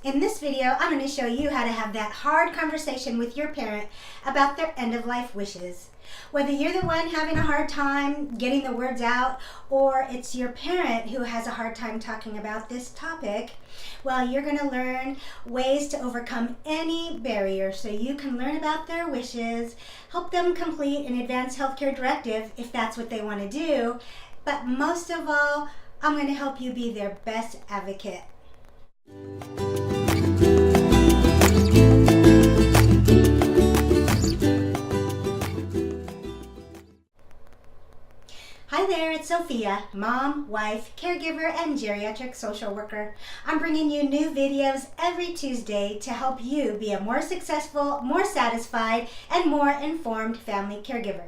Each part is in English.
In this video, I'm going to show you how to have that hard conversation with your parent about their end-of-life wishes. Whether you're the one having a hard time getting the words out, or it's your parent who has a hard time talking about this topic, well, you're going to learn ways to overcome any barrier so you can learn about their wishes, help them complete an advanced healthcare directive if that's what they want to do, but most of all, I'm going to help you be their best advocate. Hi there, it's Sophia, mom, wife, caregiver, and geriatric social worker. I'm bringing you new videos every Tuesday to help you be a more successful, more satisfied, and more informed family caregiver.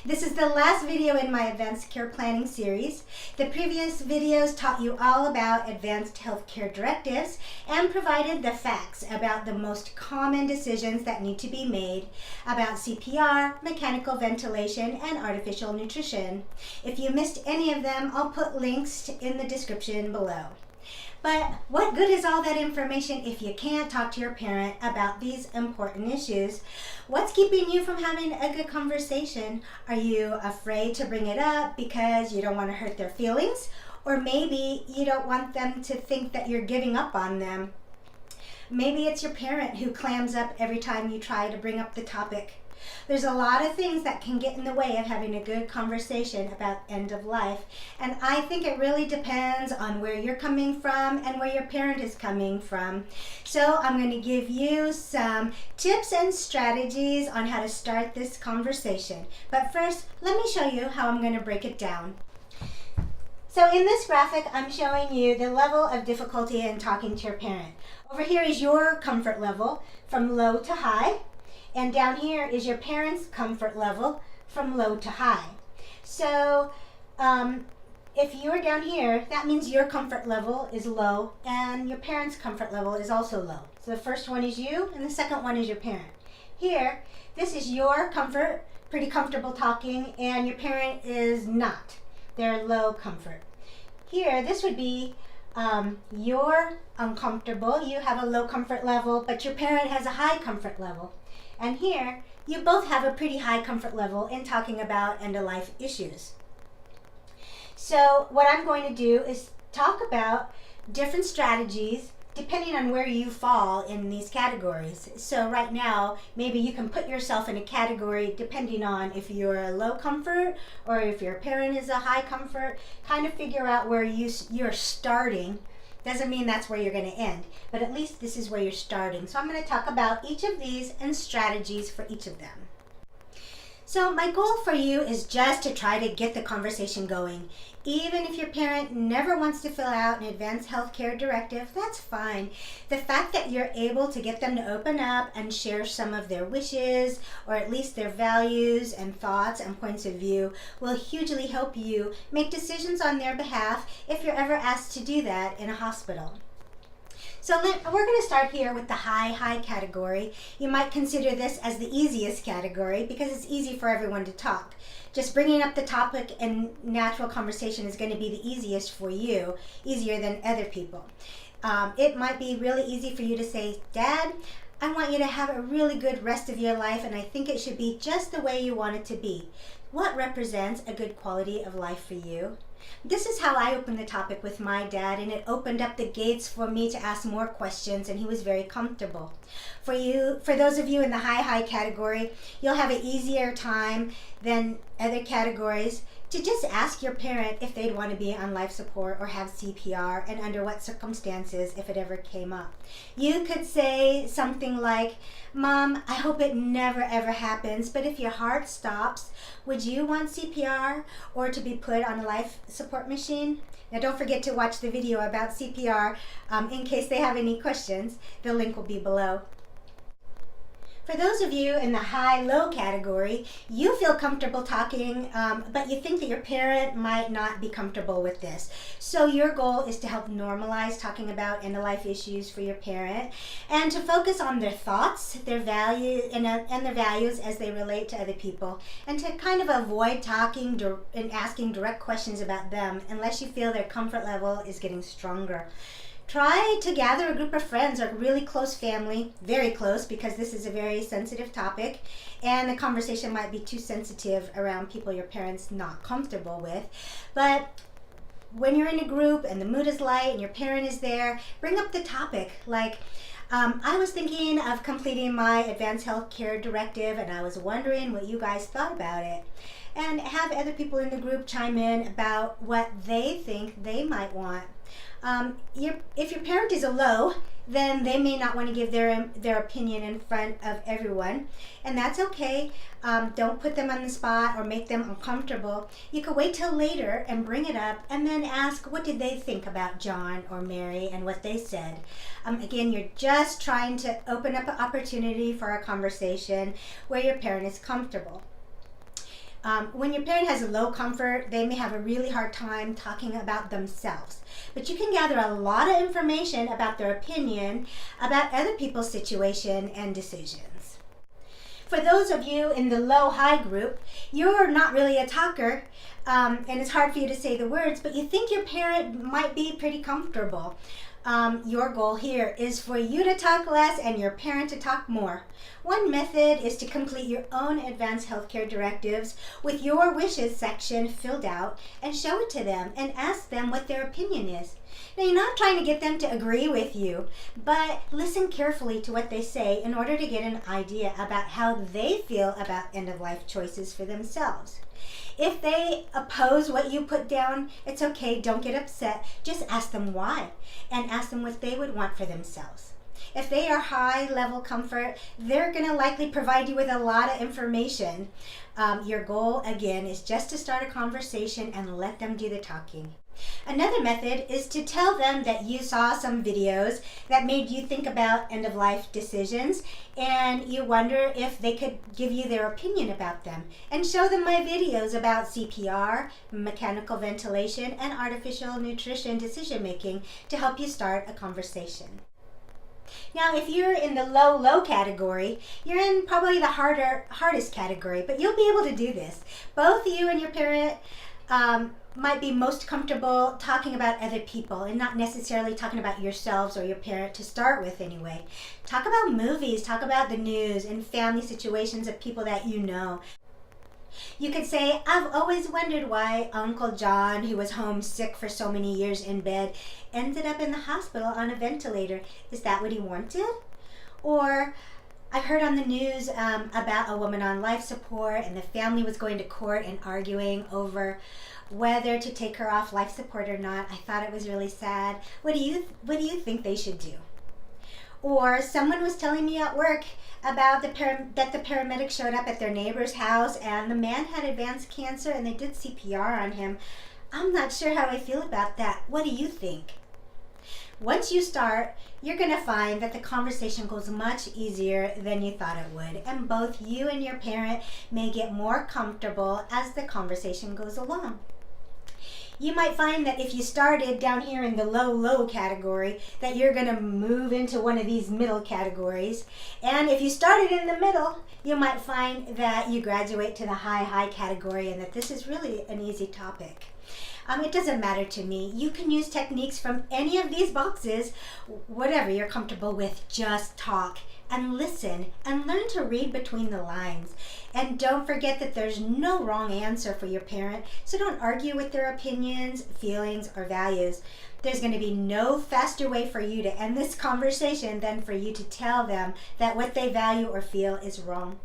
This is the last video in my advanced care planning series. The previous videos taught you all about advanced healthcare directives and provided the facts about the most common decisions that need to be made about CPR, mechanical ventilation, and artificial nutrition. If you missed any of them, I'll put links in the description below. But what good is all that information if you can't talk to your parent about these important issues? What's keeping you from having a good conversation? Are you afraid to bring it up because you don't want to hurt their feelings? Or maybe you don't want them to think that you're giving up on them. Maybe it's your parent who clams up every time you try to bring up the topic. There's a lot of things that can get in the way of having a good conversation about end of life, and I think it really depends on where you're coming from and where your parent is coming from. So I'm going to give you some tips and strategies on how to start this conversation. But first, let me show you how I'm going to break it down. So in this graphic, I'm showing you the level of difficulty in talking to your parent. Over here is your comfort level from low to high. And down here is your parents' comfort level from low to high. So if you're down here, that means your comfort level is low and your parents' comfort level is also low. So the first one is you and the second one is your parent. Here, this is your comfort, pretty comfortable talking, and your parent is not. They're low comfort. Here, this would be you're uncomfortable, you have a low comfort level, but your parent has a high comfort level. And here, you both have a pretty high comfort level in talking about end-of-life issues. So what I'm going to do is talk about different strategies depending on where you fall in these categories. So right now, maybe you can put yourself in a category depending on if you're a low comfort or if your parent is a high comfort. Kind of figure out where you're starting. Doesn't mean that's where you're going to end, but at least this is where you're starting. So I'm going to talk about each of these and strategies for each of them. So my goal for you is just to try to get the conversation going. Even if your parent never wants to fill out an advanced healthcare directive, that's fine. The fact that you're able to get them to open up and share some of their wishes, or at least their values and thoughts and points of view, will hugely help you make decisions on their behalf if you're ever asked to do that in a hospital. So we're going to start here with the high category. You might consider this as the easiest category because it's easy for everyone to talk. Just bringing up the topic and natural conversation is going to be the easiest for you, easier than other people. It might be really easy for you to say, Dad, I want you to have a really good rest of your life, and I think it should be just the way you want it to be. What represents a good quality of life for you? This is how I opened the topic with my dad, and it opened up the gates for me to ask more questions, and he was very comfortable. For those of you in the high category, you'll have an easier time than other categories to just ask your parent if they'd want to be on life support or have CPR, and under what circumstances if it ever came up. You could say something like, Mom, I hope it never ever happens, but if your heart stops, would you want CPR or to be put on a life support machine? Now don't forget to watch the video about CPR in case they have any questions. The link will be below. For those of you in the high-low category, you feel comfortable talking, but you think that your parent might not be comfortable with this. So your goal is to help normalize talking about end-of-life issues for your parent and to focus on their thoughts, their values, and their values as they relate to other people, and to kind of avoid talking and asking direct questions about them unless you feel their comfort level is getting stronger. try to gather a group of friends or really close family, very close, because this is a very sensitive topic and the conversation might be too sensitive around people your parents not comfortable with. But when you're in a group and the mood is light and your parent is there, bring up the topic. Like, I was thinking of completing my advanced healthcare directive and I was wondering what you guys thought about it. And have other people in the group chime in about what they think they might want. If your parent is a low, then they may not want to give their opinion in front of everyone, and that's okay. Don't put them on the spot or make them uncomfortable. You could wait till later and bring it up and then ask what did they think about John or Mary and what they said. Again, you're just trying to open up an opportunity for a conversation where your parent is comfortable. When your parent has a low comfort, they may have a really hard time talking about themselves. But you can gather a lot of information about their opinion about other people's situation and decisions. For those of you in the low-high group, you're not really a talker, and it's hard for you to say the words, but you think your parent might be pretty comfortable. Your goal here is for you to talk less and your parent to talk more. One method is to complete your own advanced healthcare directives with your wishes section filled out and show it to them and ask them what their opinion is. Now, you're not trying to get them to agree with you, but listen carefully to what they say in order to get an idea about how they feel about end-of-life choices for themselves. If they oppose what you put down, it's okay, don't get upset. Just ask them why and ask them what they would want for themselves. If they are high level comfort, they're going to likely provide you with a lot of information. Your goal, again, is just to start a conversation and let them do the talking. Another method is to tell them that you saw some videos that made you think about end-of-life decisions and you wonder if they could give you their opinion about them, and show them my videos about CPR, mechanical ventilation, and artificial nutrition decision making to help you start a conversation. Now, if you're in the low category, you're in probably the hardest category, but you'll be able to do this. Both you and your parent might be most comfortable talking about other people and not necessarily talking about yourselves or your parent to start with anyway. Talk about movies, talk about the news and family situations of people that you know. You could say, I've always wondered why Uncle John, who was home sick for so many years in bed, ended up in the hospital on a ventilator. Is that what he wanted? Or, I heard on the news about a woman on life support and the family was going to court and arguing over whether to take her off life support or not. I thought it was really sad. What do you think they should do? Or someone was telling me at work about that the paramedics showed up at their neighbor's house and the man had advanced cancer and they did CPR on him. I'm not sure how I feel about that. What do you think? Once you start, you're going to find that the conversation goes much easier than you thought it would, and both you and your parent may get more comfortable as the conversation goes along. You might find that if you started down here in the low category, that you're going to move into one of these middle categories. And if you started in the middle, you might find that you graduate to the high category and that this is really an easy topic. It doesn't matter to me. You can use techniques from any of these boxes, whatever you're comfortable with. Just talk and listen and learn to read between the lines. And don't forget that there's no wrong answer for your parent, so don't argue with their opinions, feelings, or values. There's going to be no faster way for you to end this conversation than for you to tell them that what they value or feel is wrong.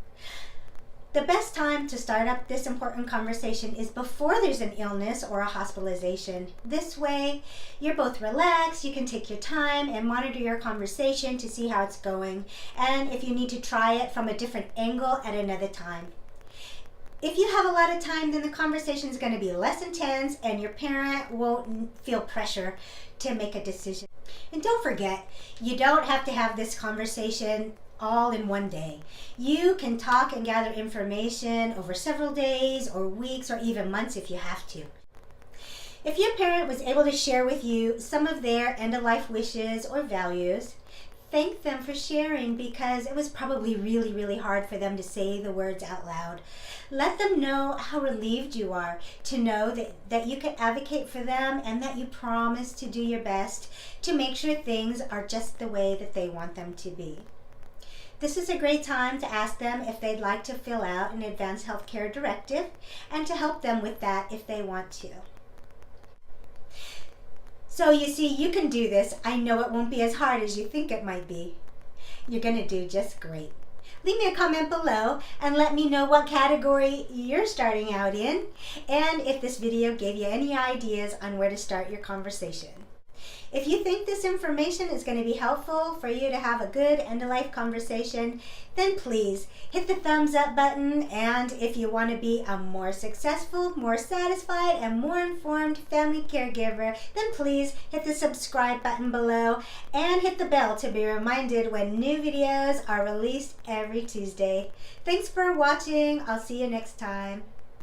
The best time to start up this important conversation is before there's an illness or a hospitalization. This way, you're both relaxed, you can take your time and monitor your conversation to see how it's going, and if you need to try it from a different angle at another time. If you have a lot of time, then the conversation is going to be less intense and your parent won't feel pressure to make a decision. And don't forget, you don't have to have this conversation all in one day. You can talk and gather information over several days or weeks or even months if you have to. If your parent was able to share with you some of their end-of-life wishes or values, Thank them for sharing, because it was probably really, really hard for them to say the words out loud. Let them know how relieved you are to know that you can advocate for them and that you promise to do your best to make sure things are just the way that they want them to be. This is a great time to ask them if they'd like to fill out an advanced healthcare directive and to help them with that if they want to. So you see, you can do this. I know it won't be as hard as you think it might be. You're going to do just great. Leave me a comment below and let me know what category you're starting out in, and if this video gave you any ideas on where to start your conversation. If you think this information is going to be helpful for you to have a good end-of-life conversation, then please hit the thumbs up button. And if you want to be a more successful, more satisfied, and more informed family caregiver, then please hit the subscribe button below and hit the bell to be reminded when new videos are released every Tuesday. Thanks for watching. I'll see you next time.